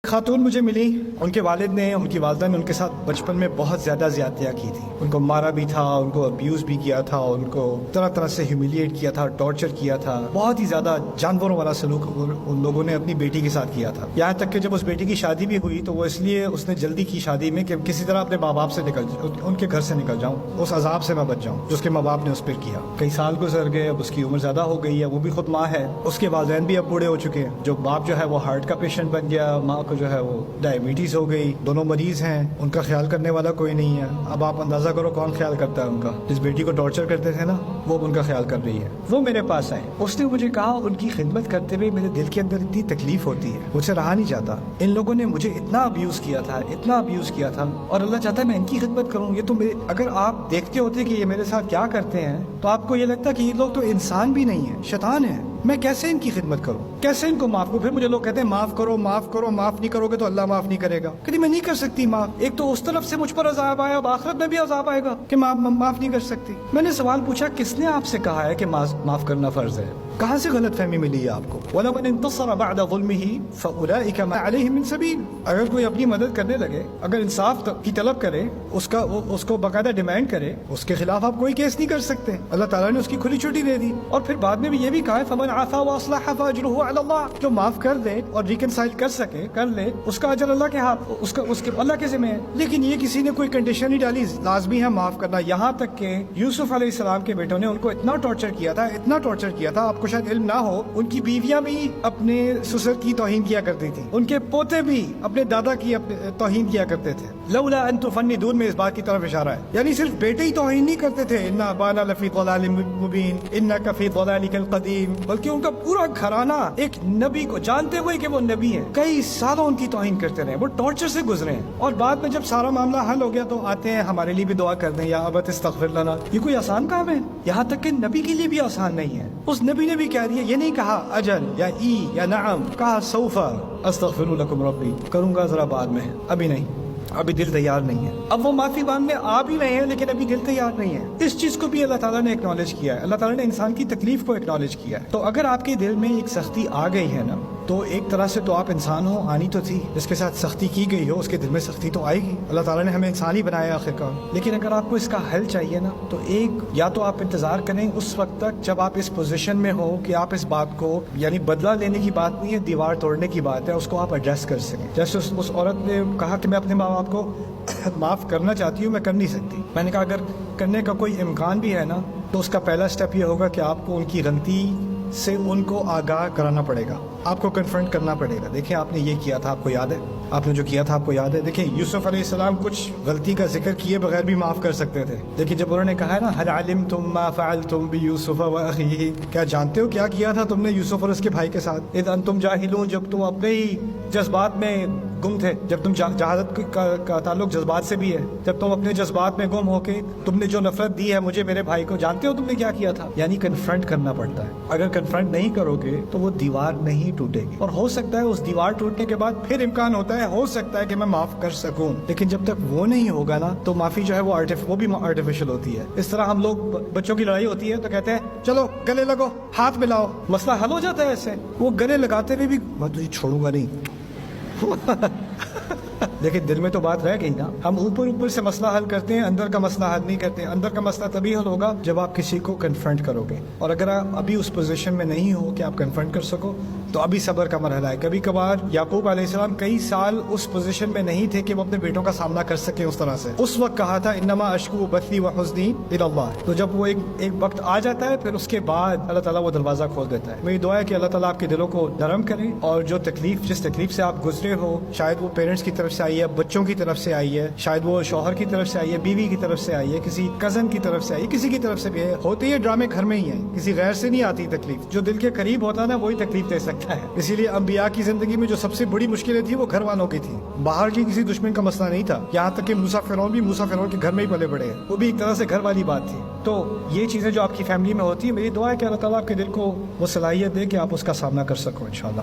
خاتون مجھے ملی، ان کے والد نے، ان کی والدہ نے ان کے ساتھ بچپن میں بہت زیادہ زیادتیاں کی تھی. ان کو مارا بھی تھا، ان کو ابیوز بھی کیا تھا، ان کو طرح طرح سے ہیومیلیٹ کیا تھا، ٹارچر کیا تھا. بہت ہی زیادہ جانوروں والا سلوک ان لوگوں نے اپنی بیٹی کے ساتھ کیا تھا. یہاں تک کہ جب اس بیٹی کی شادی بھی ہوئی تو وہ اس لیے اس نے جلدی کی شادی میں کہ کسی طرح اپنے ماں باپ سے ان کے گھر سے نکل جاؤں، اس عذاب سے میں بچ جاؤں جو اس کے ماں باپ نے اس پر کیا. کئی سال گزر گئے، اب اس کی عمر زیادہ ہو گئی ہے، وہ بھی خود ماں ہے، اس کے والدین بھی اب بوڑھے ہو چکے ہیں. جو باپ جو ہے وہ ہارٹ کا پیشنٹ بن گیا، ماں کو جو ہے وہ ڈائبٹیز ہو گئی، دونوں مریض ہیں، ان کا خیال کرنے والا کوئی نہیں ہے. اب آپ اندازہ کرو کون خیال کرتا ہے ان کا. جس بیٹی کو ٹارچر کرتے تھے نا، وہ اب ان کا خیال کر رہی ہے. وہ میرے پاس آئے، اس نے مجھے کہا ان کی خدمت کرتے ہوئے میرے دل کے اندر اتنی تکلیف ہوتی ہے، مجھ سے رہا نہیں جاتا. ان لوگوں نے مجھے اتنا ابیوز کیا تھا، اتنا ابیوز کیا تھا، اور اللہ چاہتا ہے میں ان کی خدمت کروں. یہ تو اگر آپ دیکھتے ہوتے کہ یہ میرے ساتھ کیا کرتے ہیں تو آپ کو یہ لگتا کہ یہ لوگ تو انسان بھی نہیں ہیں، شیطان ہیں. میں کیسے ان کی خدمت کروں، کیسے ان کو معاف کروں؟ پھر مجھے لوگ کہتے ہیں معاف کرو معاف کرو، معاف نہیں کرو گے تو اللہ معاف نہیں کرے گا. کہتی میں نہیں کر سکتی معاف. ایک تو اس طرف سے مجھ پر عذاب آیا، اب آخرت میں بھی عذاب آئے گا کہ معاف نہیں کر سکتی. میں نے سوال پوچھا کس نے آپ سے کہا ہے کہ معاف کرنا فرض ہے؟ کہاں سے غلط فہمی ملی ہے آپ کو؟ وَلَمَنِ انتصر بَعْدَ ظُلْمِهِ فَأُولَٰئِكَ مَا عَلَيْهِم مِّن سَبِيلٍ. اگر کوئی اپنی مدد کرنے لگے، اگر انصاف کی طلب کرے، اس کو باقاعدہ ڈیمانڈ کرے، اس کے خلاف آپ کوئی کیس نہیں کر سکتے. اللہ تعالیٰ نے اس کی کھلی چھٹی دے دی. اور پھر بعد میں بھی یہ بھی کہا ہے فَمَنْ عَفَا وَأَصْلَحَ فَأَجْرُهُ عَلَى اللَّهِ. جو معاف کر دے اور ریکنسائل کر سکے، کر لے، اس کا اجر اللہ کے ہاتھ، اس کے اللہ کے ذمہ ہے. لیکن یہ کسی نے کوئی کنڈیشن نہیں ڈالی، لازمی ہے معاف کرنا. یہاں تک کہ یوسف علیہ السلام کے بیٹوں نے ان کو اتنا ٹارچر کیا تھا، اتنا ٹارچر کیا تھا، آپ کو شاید علم نہ ہو، ان کی بیویاں بھی اپنے سسر کی توہین کیا کرتی تھی، ان کے پوتے بھی اپنے دادا کی توہین کیا کرتے تھے. لولا ان تفندون میں اس بات کی طرف اشارہ ہے، یعنی صرف بیٹے ہی توہین نہیں کرتے تھے، ان ابانا لفی ضلال مبین انک فی ضلالک القدیم، بلکہ ان کا پورا گھرانہ ایک نبی کو جانتے ہوئے کہ وہ نبی ہیں کئی سالوں ان کی توہین کرتے رہے، وہ ٹارچر سے گزرے ہیں. اور بعد میں جب سارا معاملہ حل ہو گیا تو آتے ہیں ہمارے لیے بھی دعا کر دیں، یا ابت استغفر لنا. یہ کوئی آسان کام ہے؟ یہاں تک کہ نبی کے لیے بھی آسان نہیں ہے. اس نبی نے بھی کہہ دیا، یہ نہیں کہا اجل یا ای یا نعم، کہا سوف استغفر لکم ربی، کروں گا ذرا بعد میں، ابھی نہیں، ابھی دل تیار نہیں ہے. اب وہ معافی مانگنے آ بھی رہے ہیں لیکن ابھی دل تیار نہیں ہے. اس چیز کو بھی اللہ تعالیٰ نے اکنالج کیا ہے، اللہ تعالیٰ نے انسان کی تکلیف کو اکنالج کیا ہے. تو اگر آپ کے دل میں ایک سختی آ گئی ہے نا، تو ایک طرح سے تو آپ انسان ہو، آنی تو تھی. جس کے ساتھ سختی کی گئی ہو اس کے دل میں سختی تو آئے گی. اللہ تعالیٰ نے ہمیں انسان ہی بنایا آخر کار. لیکن اگر آپ کو اس کا حل چاہیے نا، تو یا تو آپ انتظار کریں اس وقت تک جب آپ اس پوزیشن میں ہو کہ آپ اس بات کو، یعنی بدلہ لینے کی بات نہیں ہے، دیوار توڑنے کی بات ہے، اس کو آپ ایڈریس کر سکیں. جیسے اس عورت نے کہا کہ میں اپنے ماں باپ کو معاف کرنا چاہتی ہوں، میں کر نہیں سکتی. میں نے کہا اگر کرنے کا کوئی امکان بھی ہے نا، تو اس کا پہلا سٹیپ یہ ہوگا کہ آپ کو ان کی غلطی سے ان کو آگاہ کرانا پڑے گا، آپ کو کنفرنٹ کرنا پڑے گا. دیکھیں آپ نے یہ کیا تھا، آپ کو یاد ہے؟ آپ نے جو کیا تھا آپ کو یاد ہے؟ دیکھیں یوسف علیہ السلام کچھ غلطی کا ذکر کیے بغیر بھی معاف کر سکتے تھے. لیکن جب انہوں نے کہا ہے نا هل علمتم ما فعلتم بيوسف واخيه، کیا جانتے ہو کیا کیا تھا تم نے یوسف اور اس کے بھائی کے ساتھ؟ اذ انتم جاہلون، جب تم اپنے ہی جذبات میں گم تھے. جب تم جہالت کا تعلق جذبات سے بھی ہے، جب تم اپنے جذبات میں گم ہو کے تم نے جو نفرت دی ہے مجھے، میرے بھائی کو، جانتے ہو تم نے کیا کیا تھا؟ یعنی کنفرنٹ کرنا پڑتا ہے. اگر کنفرنٹ نہیں کرو گے تو وہ دیوار نہیں ٹوٹے گی. اور ہو سکتا ہے اس دیوار ٹوٹنے کے بعد پھر امکان ہوتا ہے، ہو سکتا ہے کہ میں معاف کر سکوں، لیکن جب تک وہ نہیں ہوگا نا تو معافی جو ہے وہ بھی آرٹیفیشل ہوتی ہے. اس طرح ہم لوگ، بچوں کی لڑائی ہوتی ہے تو کہتے ہیں چلو گلے لگو، ہاتھ ملاؤ، مسئلہ حل ہو جاتا ہے. ایسے وہ گلے لگاتے ہوئے بھی میں تجھے چھوڑوں گا نہیں لیکن دل میں تو بات رہ گئی نا. ہم اوپر سے مسئلہ حل کرتے ہیں، اندر کا مسئلہ حل نہیں کرتے. اندر کا مسئلہ تبھی حل ہوگا جب آپ کسی کو کنفرنٹ کرو گے. اور اگر آپ ابھی اس پوزیشن میں نہیں ہو کہ آپ کنفرنٹ کر سکو تو ابھی صبر کا مرحلہ ہے. کبھی کبھار یعقوب علیہ السلام کئی سال اس پوزیشن میں نہیں تھے کہ وہ اپنے بیٹوں کا سامنا کر سکیں اس طرح سے. اس وقت کہا تھا انما اشکو بثی وحزنی الی اللہ. تو جب وہ ایک وقت آ جاتا ہے پھر اس کے بعد اللہ تعالیٰ وہ دروازہ کھول دیتا ہے. میری دعا ہے کہ اللہ تعالیٰ آپ کے دلوں کو نرم کرے، اور جو جس تکلیف سے آپ گزرے ہو، شاید وہ پیرنٹس کی طرف سے آئی ہے، بچوں کی طرف سے آئی ہے، شاید وہ شوہر کی طرف سے آئی ہے، بیوی کی طرف سے آئی ہے، کسی کزن کی طرف سے آئی ہے، کسی کی طرف سے بھی ہے. ہوتے یہ ڈرامے گھر میں ہی ہیں، کسی غیر سے نہیں آتی تکلیف. جو دل کے قریب ہوتا ہے نا وہی تکلیف دے سکتا ہے. اسی لیے انبیاء کی زندگی میں جو سب سے بڑی مشکلیں تھی وہ گھر والوں کی تھی. باہر کی کسی دشمن کا مسئلہ نہیں تھا. یہاں تک کہ موسیٰ فرعون کے گھر میں ہی پلے بڑے ہیں، وہ بھی ایک طرح سے گھر والی بات تھی. تو یہ چیزیں جو آپ کی فیملی میں ہوتی ہیں، میری دعا ہے کہ اللہ تعالیٰ آپ کے دل کو وہ صلاحیت دے کہ آپ اس کا سامنا کر سکو انشاءاللہ.